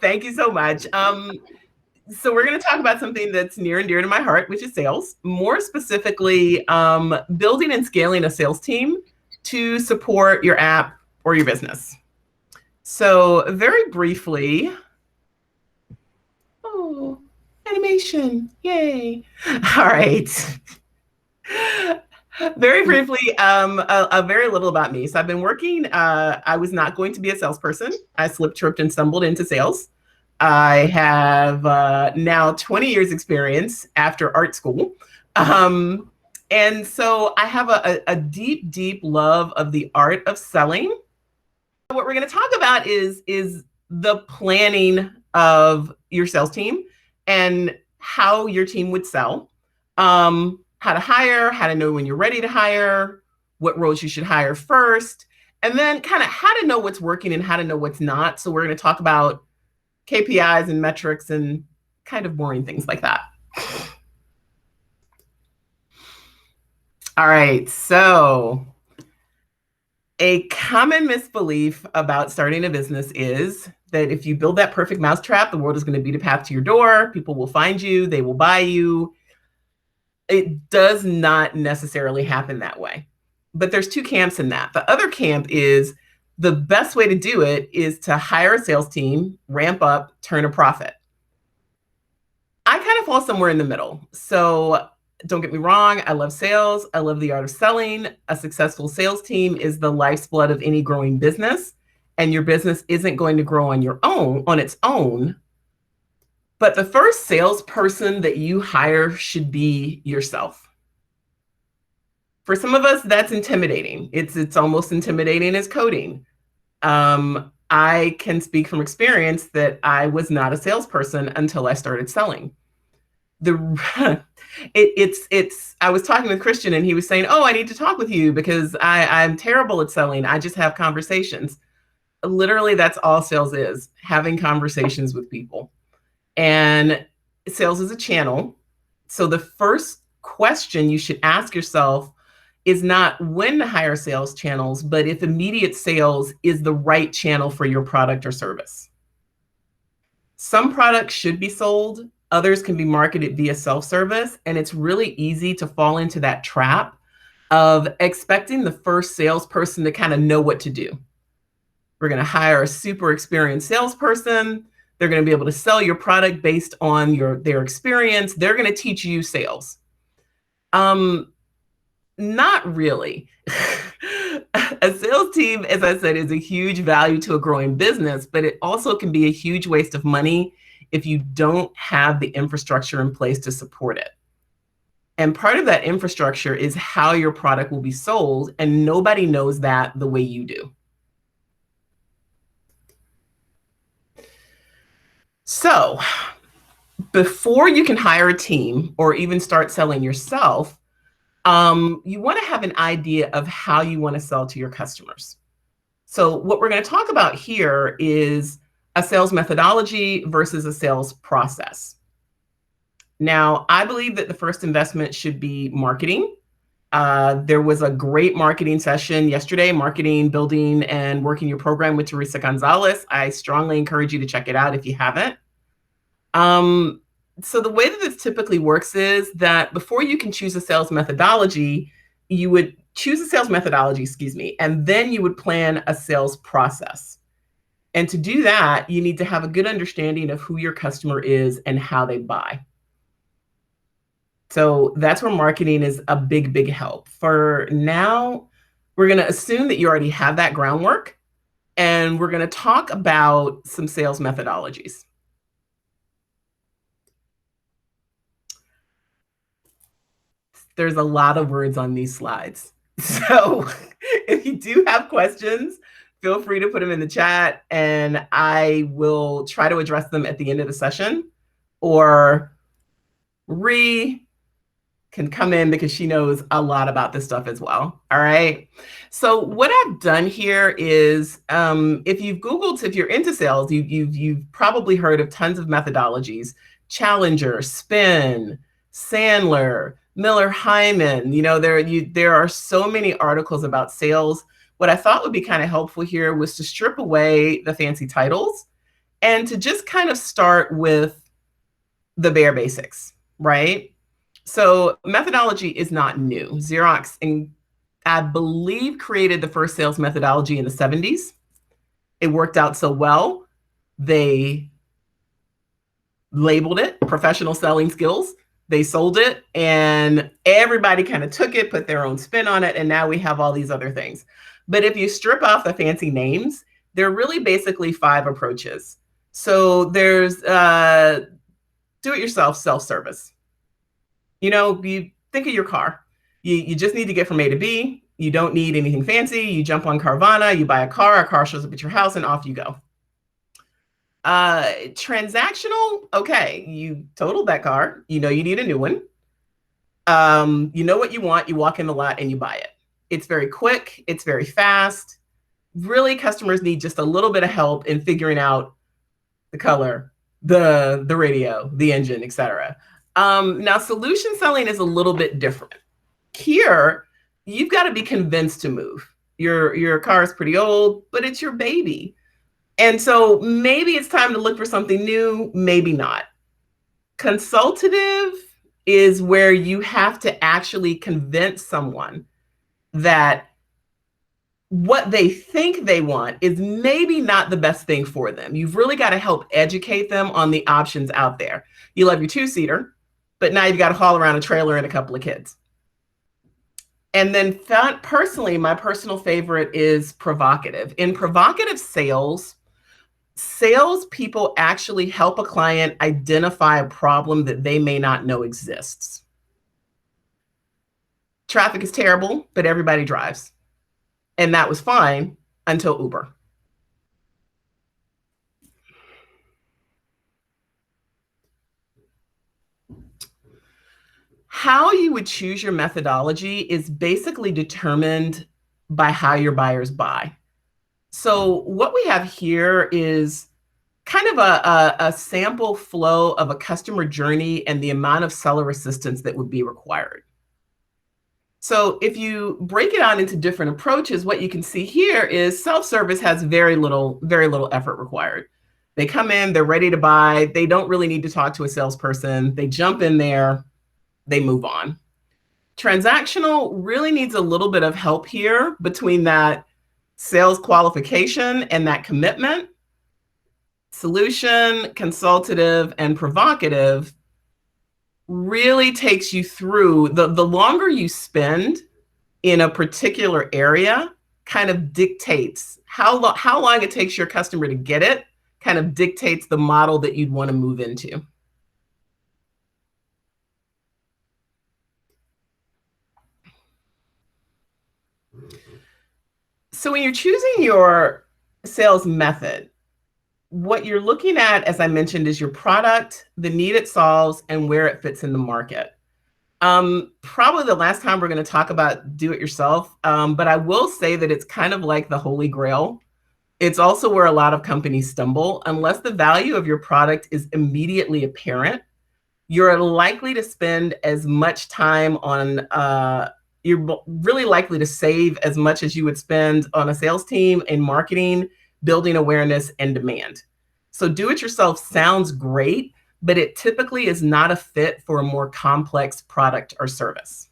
Thank you so much. So we're going to talk about something that's near and dear to my heart, which is sales. More specifically, building and scaling a sales team to support your app or your business. So very briefly, oh, animation, yay. All right. Very briefly, a very little about me. So I've been working, I was not going to be a salesperson. I slipped, tripped, and stumbled into sales. I have now 20 years experience after art school. And so I have a deep, deep love of the art of selling. What we're going to talk about is the planning of your sales team and how your team would sell. How to hire, how to know when you're ready to hire, what roles you should hire first, and then kind of how to know what's working and how to know what's not. So we're going to talk about KPIs and metrics and kind of boring things like that. All right, so a common misbelief about starting a business is that if you build that perfect mousetrap, the world is going to beat a path to your door. People will find you, they will buy you. It does not necessarily happen that way. But there's two camps in that. The other camp is the best way to do it is to hire a sales team, ramp up, turn a profit. I kind of fall somewhere in the middle. So don't get me wrong, I love sales. I love the art of selling. A successful sales team is the life's blood of any growing business. And your business isn't going to grow on its own. But the first salesperson that you hire should be yourself. For some of us, that's intimidating. It's almost intimidating as coding. I can speak from experience that I was not a salesperson until I started selling. I was talking with Christian and he was saying, oh, I need to talk with you because I'm terrible at selling. I just have conversations. Literally, that's all sales is, having conversations with people. And sales is a channel. So the first question you should ask yourself is not when to hire sales channels, but if immediate sales is the right channel for your product or service. Some products should be sold. Others can be marketed via self-service. And it's really easy to fall into that trap of expecting the first salesperson to kind of know what to do. We're going to hire a super experienced salesperson. They're going to be able to sell your product based on their experience. They're going to teach you sales. Not really. A sales team, as I said, is a huge value to a growing business, but it also can be a huge waste of money if you don't have the infrastructure in place to support it. And part of that infrastructure is how your product will be sold, and nobody knows that the way you do. So before you can hire a team or even start selling yourself, you want to have an idea of how you want to sell to your customers. So what we're going to talk about here is a sales methodology versus a sales process. Now, I believe that the first investment should be marketing. There was a great marketing session yesterday, marketing, building, and working your program with Teresa Gonzalez. I strongly encourage you to check it out if you haven't. So the way that this typically works is that before you can choose a sales methodology, you would choose a sales methodology, and then you would plan a sales process. And to do that, you need to have a good understanding of who your customer is and how they buy. So that's where marketing is a big, big help. For now, we're going to assume that you already have that groundwork, and we're going to talk about some sales methodologies. There's a lot of words on these slides. So if you do have questions, feel free to put them in the chat and I will try to address them at the end of the session, or can come in because she knows a lot about this stuff as well. All right. So what I've done here is, if you're into sales, you've probably heard of tons of methodologies: Challenger, Spin, Sandler, Miller Hyman. There are so many articles about sales. What I thought would be kind of helpful here was to strip away the fancy titles and to just kind of start with the bare basics, right? So methodology is not new. Xerox, I believe, created the first sales methodology in the 70s. It worked out so well, they labeled it professional selling skills. They sold it, and everybody kind of took it, put their own spin on it, and now we have all these other things. But if you strip off the fancy names, there are really basically 5 approaches. So there's do-it-yourself self-service. You think of your car. You just need to get from A to B. You don't need anything fancy. You jump on Carvana, you buy a car shows up at your house, and off you go. Transactional, okay, you totaled that car. You need a new one. You know what you want. You walk in the lot and you buy it. It's very quick. It's very fast. Really, customers need just a little bit of help in figuring out the color, the radio, the engine, etc. Now, solution selling is a little bit different. Here, you've got to be convinced to move. Your car is pretty old, but it's your baby. And so maybe it's time to look for something new, maybe not. Consultative is where you have to actually convince someone that what they think they want is maybe not the best thing for them. You've really got to help educate them on the options out there. You love your 2-seater, but now you've got to haul around a trailer and a couple of kids. And then personally, my personal favorite is provocative. In provocative salespeople actually help a client identify a problem that they may not know exists. Traffic is terrible, but everybody drives. And that was fine until Uber. How you would choose your methodology is basically determined by how your buyers buy. So what we have here is kind of a sample flow of a customer journey and the amount of seller assistance that would be required. So if you break it out into different approaches, what you can see here is self-service has very little effort required. They come in, they're ready to buy. They don't really need to talk to a salesperson. They jump in there, they move on. Transactional really needs a little bit of help here between that sales qualification and that commitment. Solution, consultative, and provocative really takes you through the longer you spend in a particular area kind of dictates how long it takes your customer to get it, kind of dictates the model that you'd want to move into. So when you're choosing your sales method, what you're looking at, as I mentioned, is your product, the need it solves, and where it fits in the market. Probably the last time we're going to talk about do it yourself, but I will say that it's kind of like the holy grail. It's also where a lot of companies stumble. Unless the value of your product is immediately apparent, you're likely to spend as much time on, you're really likely to save as much as you would spend on a sales team in marketing, building awareness, and demand. So do it yourself sounds great, but it typically is not a fit for a more complex product or service.